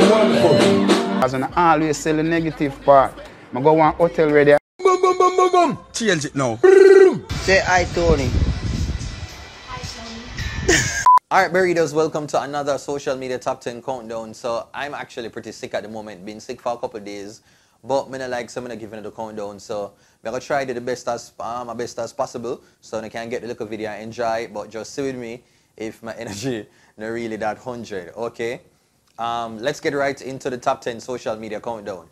wonderful. As I always sell the negative part. I go one hotel ready. Boom, boom, boom, boom, boom. Change it now. Say hi, Tony. Hi, Tony. Alright, Burritos, welcome to another social media top 10 countdown. So I'm actually pretty sick at the moment. Been sick for a couple of days. But I'm not like someone giving it a countdown. So I'm gonna try to do the best as my best as possible. So I can get the little video and enjoy. But just sit with me if my energy not really that 100. Okay? Let's get right into the top 10 social media countdown.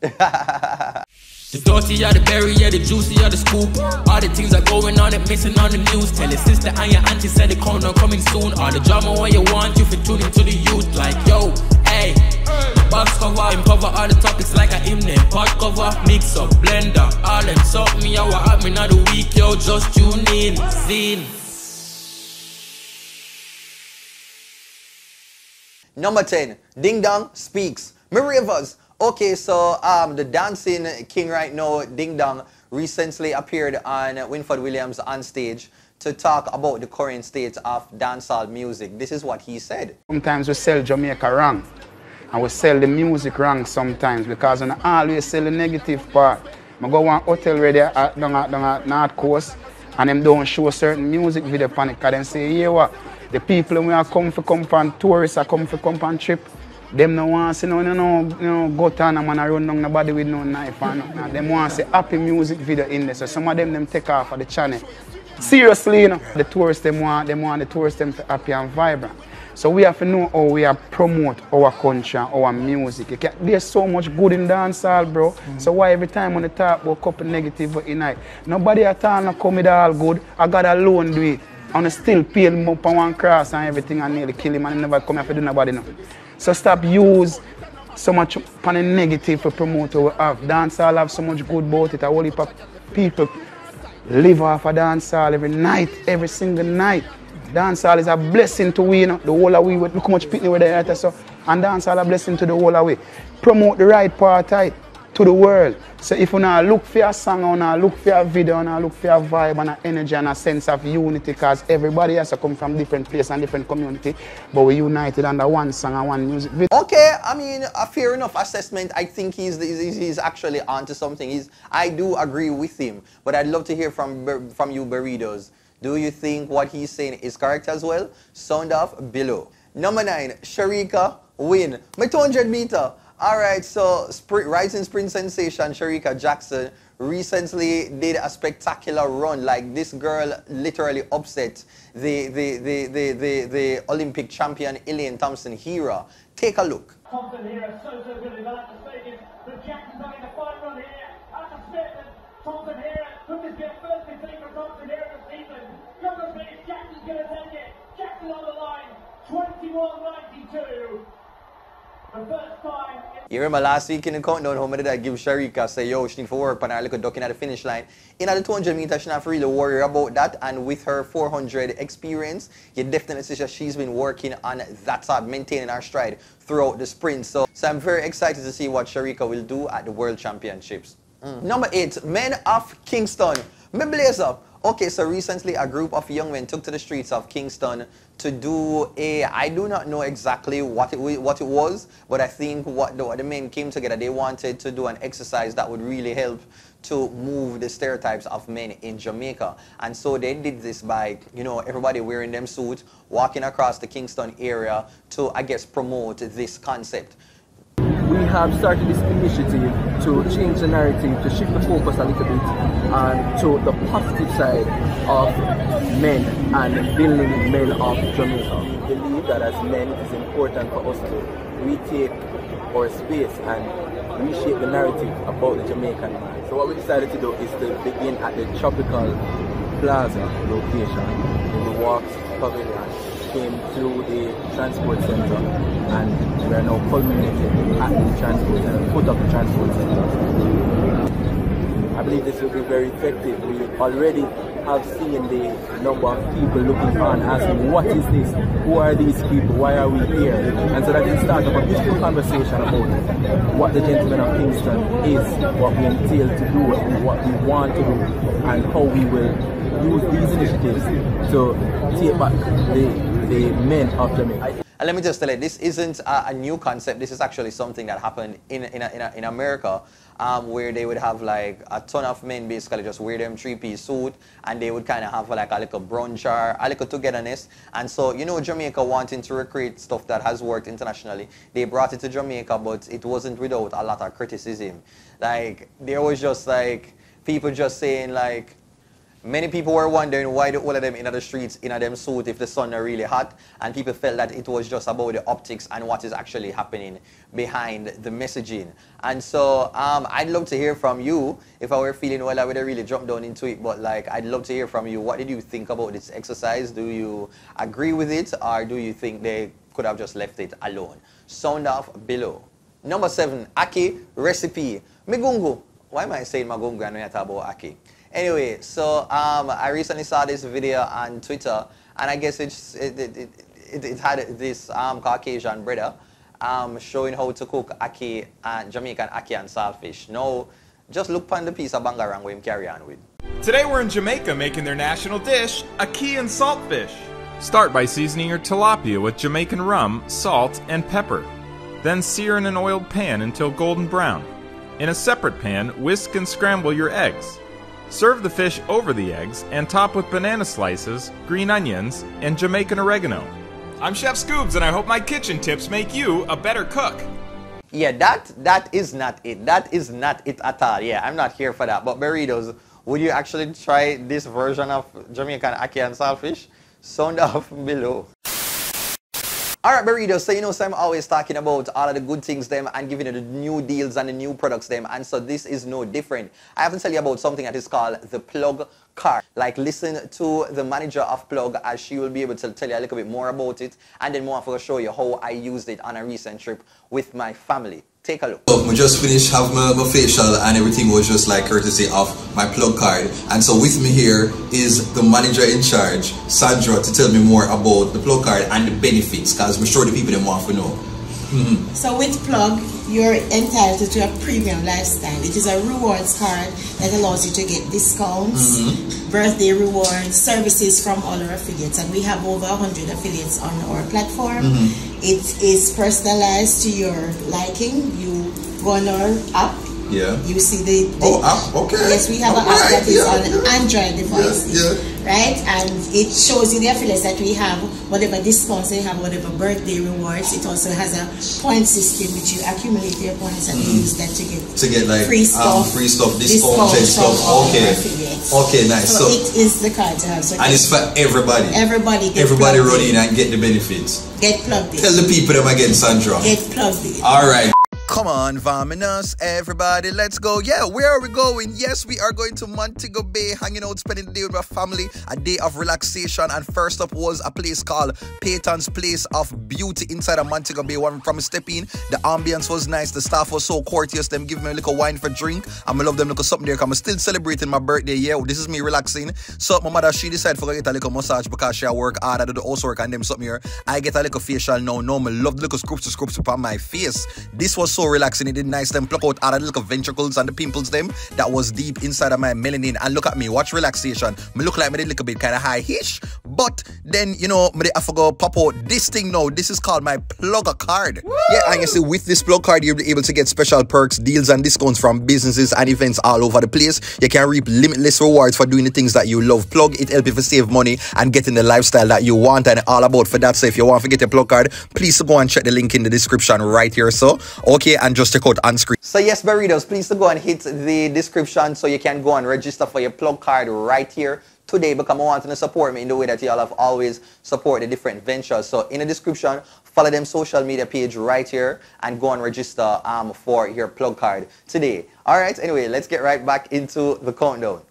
The dirty are the berry, yeah, the juicy are the scoop. All the things are going on and missing on the news. Tell your sister and your auntie said the countdown coming soon. All the drama what you want, you fit tune into the youth. Like, yo, hey, box cover, cover all the topics like a hymn name. Pot cover, mix up, blender, all them something me, what happening of the week, yo, just tune in, scene. Number 10, Ding Dong Speaks. Rivers. Okay, so the dancing king right now, Ding Dong, recently appeared on Winford Williams on stage to talk about the current state of dancehall music. This is what he said. Sometimes we sell Jamaica wrong. And we sell the music wrong sometimes because I always sell the negative part. I go one hotel ready down at North Coast and them don't show certain music video on it because they say, yeah, what? The people who are come on tourists are come on trip. Them no want to see no go down and man run down nobody with no knife and nothing. Them want to see happy music video in there. So some of them take off of the channel. Seriously, you know, the tourists them want the tourists them to happy and vibrant. So we have to know how we are promote our country and our music. There's so much good in dancehall, bro. So why every time when they talk about couple negative in night, nobody at all not come with all good. I got alone do it. And I still peel him up on one cross and everything and nearly kill him and never come here to do nobody nothing. So stop use so much on the negative to promote what we have. Dancehall have so much good about it. A whole heap of people live off of dancehall every night, every single night. Dancehall is a blessing to we, you know, the whole of we. Look how much people there at us. So, and dancehall a blessing to the whole of we. Promote the right part to the world. So if you not look for a song, or not look for a video, or not look for a vibe and an energy and a sense of unity, because everybody has to come from different places and different community, but we united under one song and one music video. Okay, I mean, a fair enough assessment. I think he's actually onto something. I do agree with him, but I'd love to hear from you, Burritos. Do you think what he's saying is correct as well? Sound off below. Number 9, Sharika win. My 200 meter. Alright, so rising sprint sensation Sharika Jackson recently did a spectacular run. Like, this girl literally upset the Olympic champion Elaine Thompson-Hera. Take a look. Thompson-Hera so good in that stadium, but Jackson's having a fine run here. At the statement, Thompson-Hera could this get first to take for Thompson-Hera this season. Number 3, Jackson's going to take it. Jackson on the line, 21.92. You remember last week in the countdown how did I give Sharika say, yo, she need to work on her little ducking at the finish line. In the 200 meters, she not really worry about that, and with her 400 experience, you definitely see that she's been working on that side, maintaining her stride throughout the sprint. So I'm very excited to see what Sharika will do at the World Championships. Number 8, Men of Kingston. Me blaze up. Okay, so recently a group of young men took to the streets of Kingston to do I do not know exactly what it was, but I think what the men came together, they wanted to do an exercise that would really help to move the stereotypes of men in Jamaica. And so they did this by, you know, everybody wearing them suits, walking across the Kingston area to, I guess, promote this concept. We have started this initiative to change the narrative, to shift the focus a little bit and to the positive side of men and building men of Jamaica. We believe that as men it is important for us to retake our space and reshape the narrative about the Jamaican man. So what we decided to do is to begin at the Tropical Plaza location in the Walks Pavilion, came through the transport center, and we are now culminating at the transport center, foot of the transport center. I believe this will be very effective. We already have seen the number of people looking on, asking, what is this? Who are these people? Why are we here? And so that can start up a beautiful conversation about what the Gentlemen of Kingston is, what we entail to do, what we want to do, and how we will use these initiatives to take back the men of Jamaica. And let me just tell you, this isn't a new concept. This is actually something that happened in America, where they would have like a ton of men basically just wear them three-piece suit, and they would kind of have like a little brunch or a little togetherness. And so, you know, Jamaica wanting to recreate stuff that has worked internationally, they brought it to Jamaica, but it wasn't without a lot of criticism. Like, there was just like people just saying like, many people were wondering why the all of them in the streets in them suit if the sun are really hot, and people felt that it was just about the optics and what is actually happening behind the messaging. And so I'd love to hear from you. If I were feeling well, I would have really jumped down into it, but like I'd love to hear from you. What did you think about this exercise? Do you agree with it, or do you think they could have just left it alone? Sound off below. Number 7, AKI Recipe. Migungu. Why am I saying Magungu and when I talk about AKI? Anyway, so I recently saw this video on Twitter, and I guess it had this Caucasian brother showing how to cook ackee and Jamaican ackee and saltfish. Now, just look on the piece of bangarang we carry on with. Today we're in Jamaica making their national dish, ackee and saltfish. Start by seasoning your tilapia with Jamaican rum, salt, and pepper. Then sear in an oiled pan until golden brown. In a separate pan, whisk and scramble your eggs. Serve the fish over the eggs and top with banana slices, green onions, and Jamaican oregano. I'm Chef Scoobs, and I hope my kitchen tips make you a better cook. Yeah, that is not it. That is not it at all. Yeah, I'm not here for that. But burritos, would you actually try this version of Jamaican ackee and saltfish? Sound off below. Alright, burritos, so you know, so I'm always talking about all of the good things them and giving you the new deals and the new products them, and so this is no different. I have to tell you about something that is called the plug card. Like, listen to the manager of Plug, as she will be able to tell you a little bit more about it, and then more for show you how I used it on a recent trip with my family. Take a look. I just finished having my facial, and everything was just like courtesy of my plug card. And so with me here is the manager in charge, Sandra, to tell me more about the plug card and the benefits, because I'm sure the people them want to know. So with Plug, you're entitled to a premium lifestyle. It is a rewards card that allows you to get discounts, birthday rewards, services from all our affiliates, and we have over 100 affiliates on our platform. It is personalized to your liking. You go on our app. Yeah. You see the app. Okay. Yes, we have an app that is on Android devices. Right, and it shows you the affiliates that we have, whatever discounts they have, whatever birthday rewards. It also has a point system which you accumulate your points and you use that to get like free stuff, discounts stuff. Okay, nice. So it is the card to have. So and it's for everybody. Everybody run in and get the benefits. Get plugged in. Tell the people them again, Sandra. Get plugged in. All right. Come on, Vaminas, everybody, let's go. Yeah, where are we going? Yes, we are going to Montego Bay, hanging out, spending the day with my family, a day of relaxation. And first up was a place called Peyton's Place of Beauty inside of Montego Bay. When from stepping, the ambience was nice, the staff was so courteous, them give me a little wine for drink. And I love them little something there, because I'm still celebrating my birthday. Yeah, this is me relaxing. So my mother, she decided to get a little massage because she work hard, I do the housework and them something here. I get a little facial now. I love the little scrubs upon my face. This was so relaxing. It did nice. Them pluck out all the little ventricles and the pimples them that was deep inside of my melanin. And look at me, watch relaxation. Me look like me did a little bit kind of high-ish, but then, you know, me I forgot pop out this thing now. This is called my plugger card. Woo! Yeah, and you see, with this plug card, you'll be able to get special perks, deals, and discounts from businesses and events all over the place. You can reap limitless rewards for doing the things that you love. Plug, it helps you to save money and getting the lifestyle that you want and all about for that. So if you want to get a plug card, please go and check the link in the description right here. So, okay, and just check out on screen. So yes, burritos, please to go and hit the description so you can go and register for your plug card right here today, because I want to support me in the way that y'all have always supported the different ventures. So in the description, follow them social media page right here and go and register for your plug card today. All right, anyway, let's get right back into the countdown.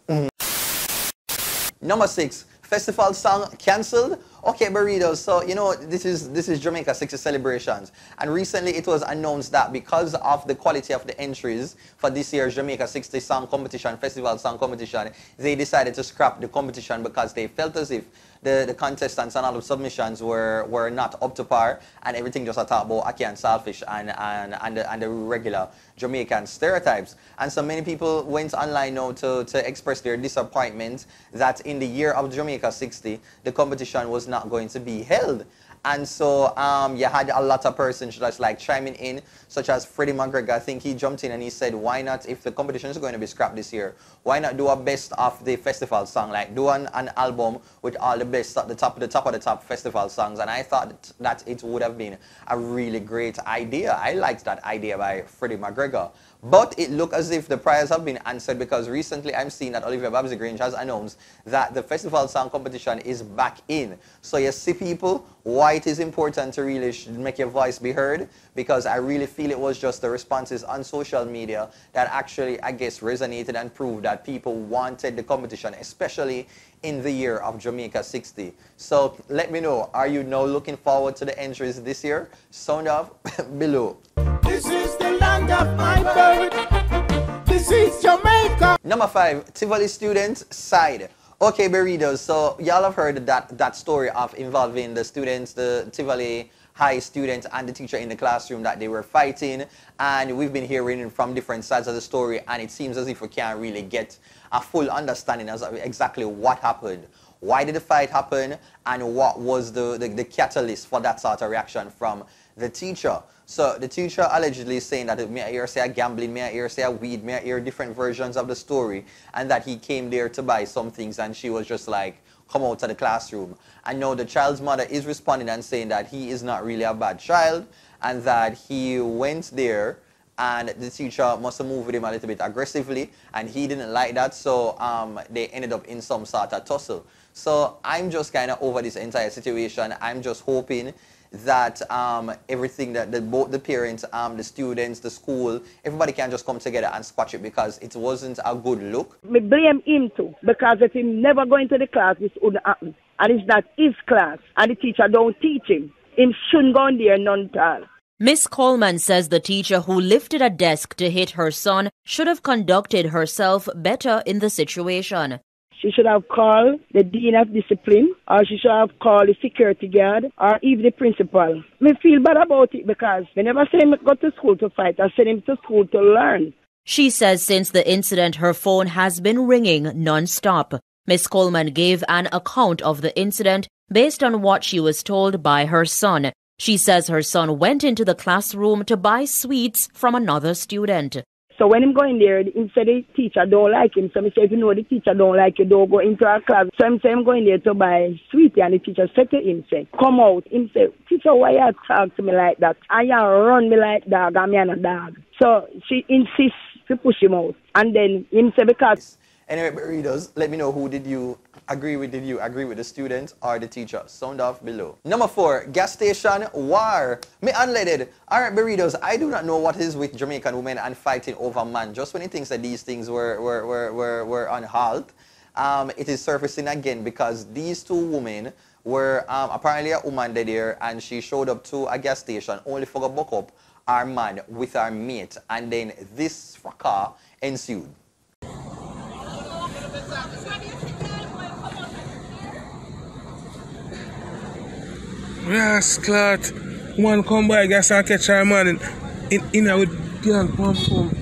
Number 6, festival song cancelled. Okay, burritos. So, you know, this is Jamaica 60 celebrations, and recently it was announced that because of the quality of the entries for this year's Jamaica 60 song competition, festival song competition, they decided to scrap the competition because they felt as if the contestants and all the submissions were not up to par, and everything just talk about ackee and saltfish and the regular Jamaican stereotypes. And so many people went online now to express their disappointment that in the year of Jamaica 60, the competition was not going to be held. And so you had a lot of persons just like chiming in, such as Freddie McGregor. I think he jumped in and he said, why not, if the competition is going to be scrapped this year, why not do a best of the festival song? Like do an album with all the best at the top of the top festival songs. And I thought that it would have been a really great idea. I liked that idea by Freddie McGregor. But it looked as if the prayers have been answered, because recently I'm seeing that Olivia Babsy Grange has announced that the festival song competition is back in. So you see, people, why it is important to really make your voice be heard, because I really feel it was just the responses on social media that actually, I guess, resonated and proved that people wanted the competition, especially in the year of Jamaica 60. So let me know, are you now looking forward to the entries this year? Sound off below. This is the land of my birth. This is Jamaica. Number 5, Tivoli students side. Okay, Berritos, so y'all have heard that story of involving the students, the Tivoli High students and the teacher in the classroom, that they were fighting, and we've been hearing from different sides of the story, and it seems as if we can't really get a full understanding of exactly what happened. Why did the fight happen, and what was the catalyst for that sort of reaction from the teacher? So the teacher allegedly saying that may I hear say gambling, may I hear say weed, may I hear different versions of the story, and that he came there to buy some things and she was just like, come out of the classroom. And now the child's mother is responding and saying that he is not really a bad child, and that he went there and the teacher must have moved with him a little bit aggressively, and he didn't like that, so they ended up in some sort of tussle. So I'm just kind of over this entire situation. I'm just hoping that everything that both the parents, the students, the school, everybody can just come together and squash it, because it wasn't a good look. Me blame him too, because if he never go into the class, this wouldn't happen. And it's not his class, and the teacher don't teach him. Him shouldn't go in there none at all. Miss Coleman says the teacher who lifted a desk to hit her son should have conducted herself better in the situation. She should have called the dean of discipline, or she should have called the security guard, or even the principal. Me feel bad about it, because they never send him go to school to fight. I send him to school to learn. She says since the incident, her phone has been ringing non-stop. Miss Coleman gave an account of the incident based on what she was told by her son. She says her son went into the classroom to buy sweets from another student. So when him go in there, him say the teacher don't like him. So me say, if you know the teacher don't like you, don't go into our class. So him say him go in there to buy sweetie, and the teacher said to him, say, come out. Him say, teacher, why you talk to me like that? And you run me like dog, and me and a dog. So she insists to push him out. And then him say, because... Anyway, readers, let me know, who did you agree with? Did you agree with the student or the teacher? Sound off below. Number 4, gas station war. Me unleaded. Alright, burritos, I do not know what is with Jamaican women and fighting over man. Just when he thinks that these things were on halt, it is surfacing again, because these two women were apparently a woman there, and she showed up to a gas station only for to buck up our man with her mate, and then this fracas ensued. Yes, Clot. One come by, guess I catch our man in with gang pump pump.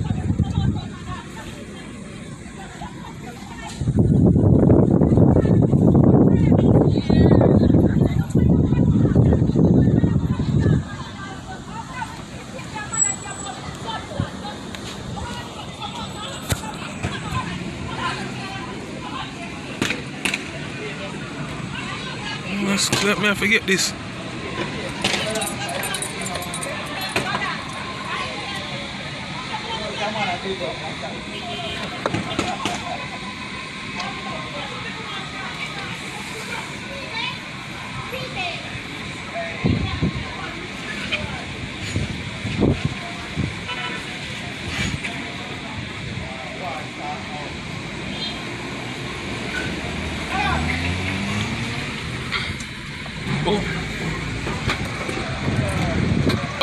Let me forget this.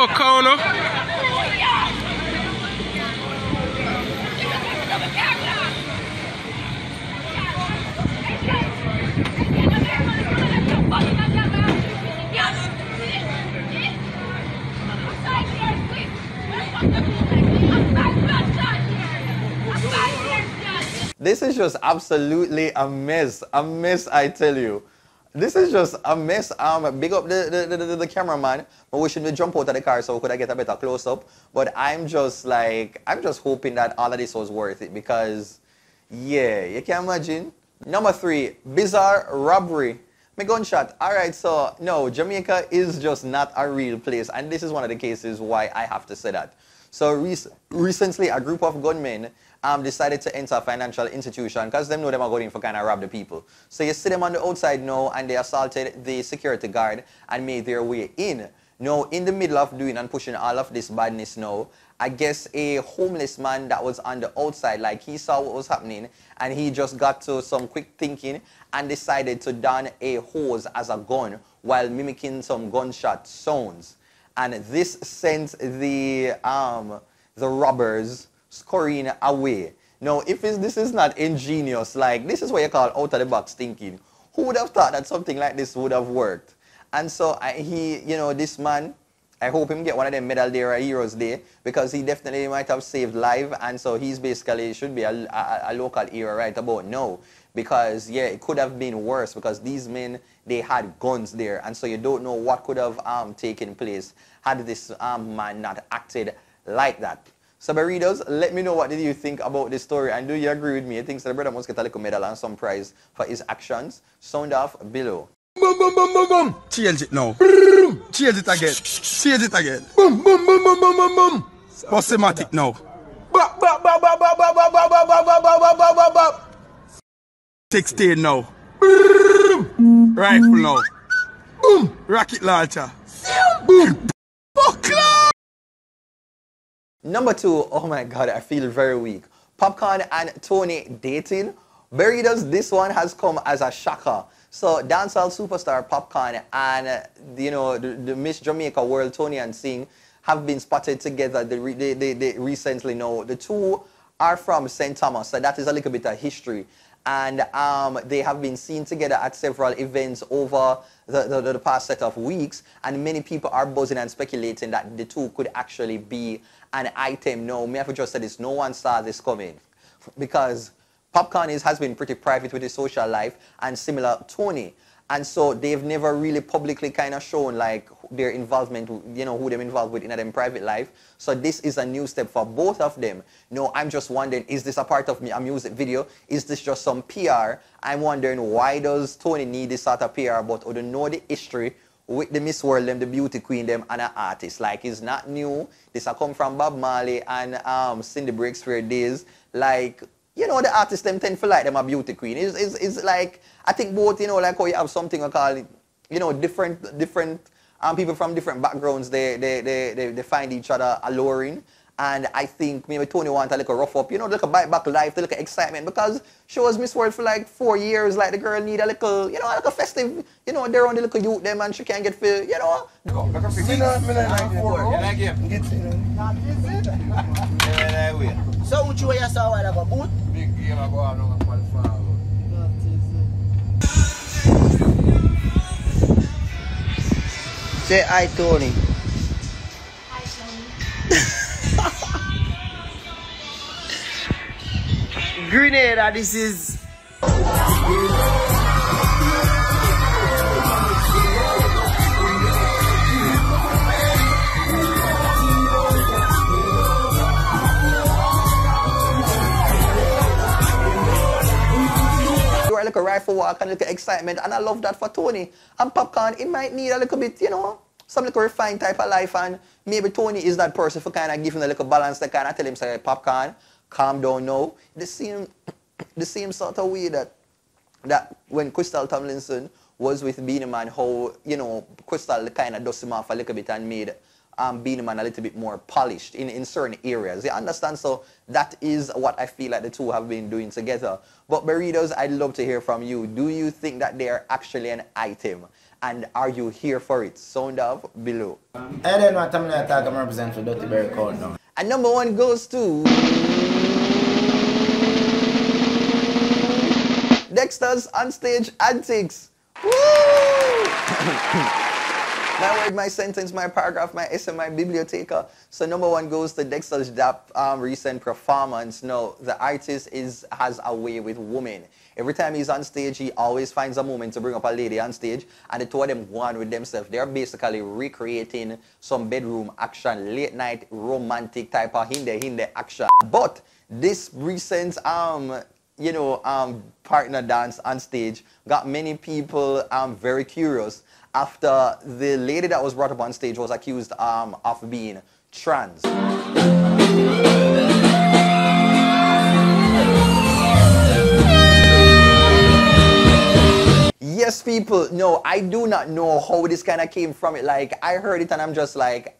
Oh, corner. This is just absolutely a mess, I tell you. This is just a mess. Big up the cameraman. I wish him to jump out of the car so could I get a better close up. But I'm just hoping that all of this was worth it because, yeah, you can imagine. Number 3, bizarre robbery. My gunshot. All right, so no, Jamaica is just not a real place, and this is one of the cases why I have to say that. So recently, a group of gunmen decided to enter a financial institution because they know them are going for kind of rob the people. So you see them on the outside now, and they assaulted the security guard and made their way in. Now, in the middle of doing and pushing all of this badness now, I guess a homeless man that was on the outside, like he saw what was happening, and he just got to some quick thinking and decided to don a hose as a gun while mimicking some gunshot sounds. And this sent the robbers scurrying away. Now, if this is not ingenious, like this is what you call out of the box thinking. Who would have thought that something like this would have worked? And so this man, I hope him get one of them Medal Day or Heroes Day because he definitely might have saved life, and so he's basically should be a local hero right about now. Because yeah, it could have been worse because these men, they had guns there, and so you don't know what could have taken place had this man not acted like that. So readers, let me know what did you think about this story, and do you agree with me? You think the brother must get a little medal and some prize for his actions? Sound off below. Boom, boom, boom, boom, boom. Change it now. Boom. Change it again. Change it again. Boom, boom, boom, boom, boom, boom, boom. Postmatic now. Bop, bop, bop, bop, bop, bop, bop, bop, bop, bop, bop, bop, bop, bop. 16 now. Boom. Rifle now. Boom. Rocket launcher. Boom. Popcaan. Number 2, oh my God, I feel very weak. Popcaan and Toni dating. Readers, this one has come as a shocker. So dancehall superstar Popcaan and the Miss Jamaica world Toni-Ann Singh have been spotted together. They recently know the two are from St. Thomas, so that is a little bit of history. And they have been seen together at several events over the past set of weeks, and many people are buzzing and speculating that the two could actually be an item. No, me have to just say this, no one saw this coming because Popcaan has been pretty private with his social life, and similar Toni. And so they've never really publicly kind of shown like their involvement, who they're involved with in their private life. So this is a new step for both of them. No, I'm just wondering, is this a part of a music video? Is this just some PR? I'm wondering, why does Toni need this sort of PR? But I don't know the history with the Miss World, them, the beauty queen, them, and an artist. Like, it's not new. This has come from Bob Marley and Cindy Breakspear days. Like, the artists them tend to like them a beauty queen. It's like, I think both, like how you have something I call it, different people from different backgrounds, they find each other alluring. And I think maybe Toni wants a little rough up, like a bite back life, a little excitement, because she was Miss World for like 4 years. Like the girl need a little, like a festive, they're on the little youth them and she can't get feel, So what you saw while I got boot? Big game I go on and qualify. Say hi, Toni. Hi, Tony. Grenada, this is. Like a rifle walk and a little excitement, and I love that for Toni. And Popcaan, it might need a little bit, some little refined type of life, and maybe Toni is that person for kind of give him a little balance. They kind of tell him, say, Popcaan, calm down now. The same sort of way that when Crystal Tomlinson was with Beenie Man, how, Crystal kind of dust him off a little bit and made Beenie Man a little bit more polished in certain areas. You understand? So that is what I feel like the two have been doing together. But readers, I'd love to hear from you. Do you think that they are actually an item? And are you here for it? Sound off below. I don't know what I'm going to talk about represent for Duttyberry now. And number 1 goes to Dexta's onstage antics. Woo! My word, my sentence, my paragraph, my essay, my biblioteca. So number one goes to Dexta Daps' recent performance. No, the artist has a way with women. Every time he's on stage, he always finds a moment to bring up a lady on stage, and the two of them go on with themselves. They're basically recreating some bedroom action, late night romantic type of hindi action. But this recent partner dance on stage got many people very curious after the lady that was brought up on stage was accused of being trans. Yes, people, no, I do not know how this kind of came from it. Like, I heard it and I'm just like,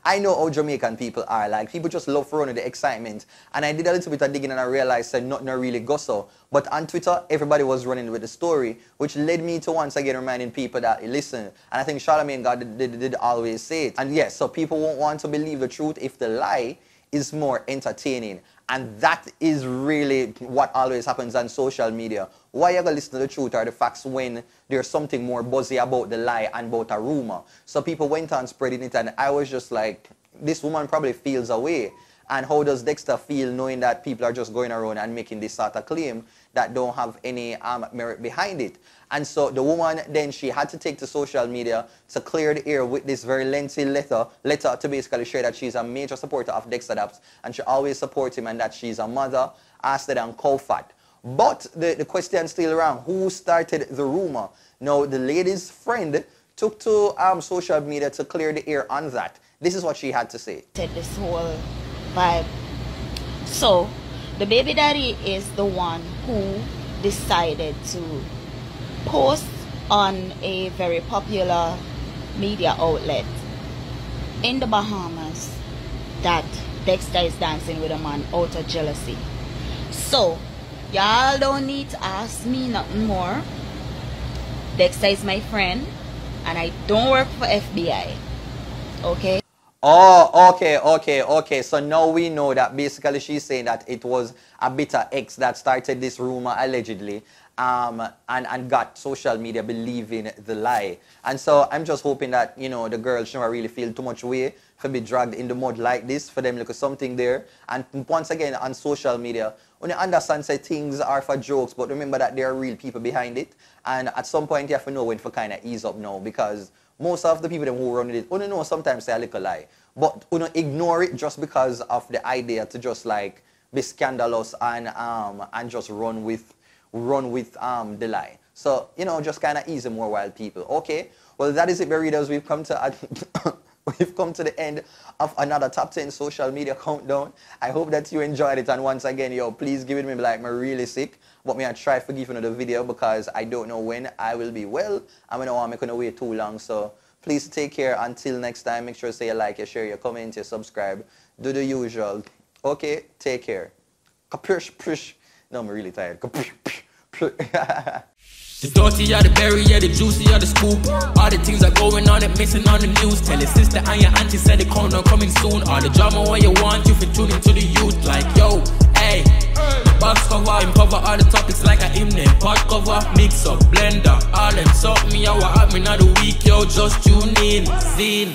I know how Jamaican people are. Like, people just love to run with the excitement. And I did a little bit of digging and I realized that nothing really goes so. But on Twitter, everybody was running with the story, which led me to once again reminding people that, listen, and I think Charlamagne God did always say it. And yes, so people won't want to believe the truth if the lie is more entertaining. And that is really what always happens on social media. Why you gonna listen to the truth or the facts when there's something more buzzy about the lie and about a rumor? So people went on spreading it and I was just like, this woman probably feels away. And how does Dexta feel knowing that people are just going around and making this sort of claim that don't have any merit behind it? And so the woman then, she had to take to social media to clear the air with this very lengthy letter to basically share that she's a major supporter of Dexta Daps and she always supports him and that she's a mother, Asted and co-fat. But the question still around, who started the rumor? Now, the lady's friend took to social media to clear the air on that. This is what she had to say. This whole vibe. So, the baby daddy is the one who decided to post on a very popular media outlet in the Bahamas that Dexta is dancing with a man out of jealousy. So, y'all don't need to ask me nothing more. Dexta is my friend and I don't work for FBI. Okay? Oh, okay. So now we know that basically she's saying that it was a bitter ex that started this rumor allegedly and got social media believing the lie. And so I'm just hoping that, you know, the girls shouldn't really feel too much way for be dragged in the mud like this, for them look at something there. And once again, on social media, when you understand that things are for jokes, but remember that there are real people behind it. And at some point you have to know when to kind of ease up now, because most of the people who run with it, you know, sometimes say a little lie. But you know, ignore it just because of the idea to just like be scandalous and just run with the lie. So, you know, just kind of ease more wild people. Okay, well, that is it, readers. We've come to the end of another top 10 social media countdown. I hope that you enjoyed it, and once again, yo, please give it me like I'm really sick, but me I try to forgive another video because I don't know when I will be well. I don't want to wait too long, so please take care. Until next time, make sure to say you like, you share, you comment, you subscribe, do the usual. Okay, take care. Kapush. No, I'm really tired. The dirty are the berry, yeah, the juicy are the scoop. All the things are going on and missing on the news. Tell your sister and your auntie said the countdown coming soon. All the drama what you want, you for tuning to the youth. Like, yo, hey, the box cover, cover all the topics like a hymn name. Pot cover, mix up, blender, all them something, yo, what happening of the week, yo, just tune in, zine.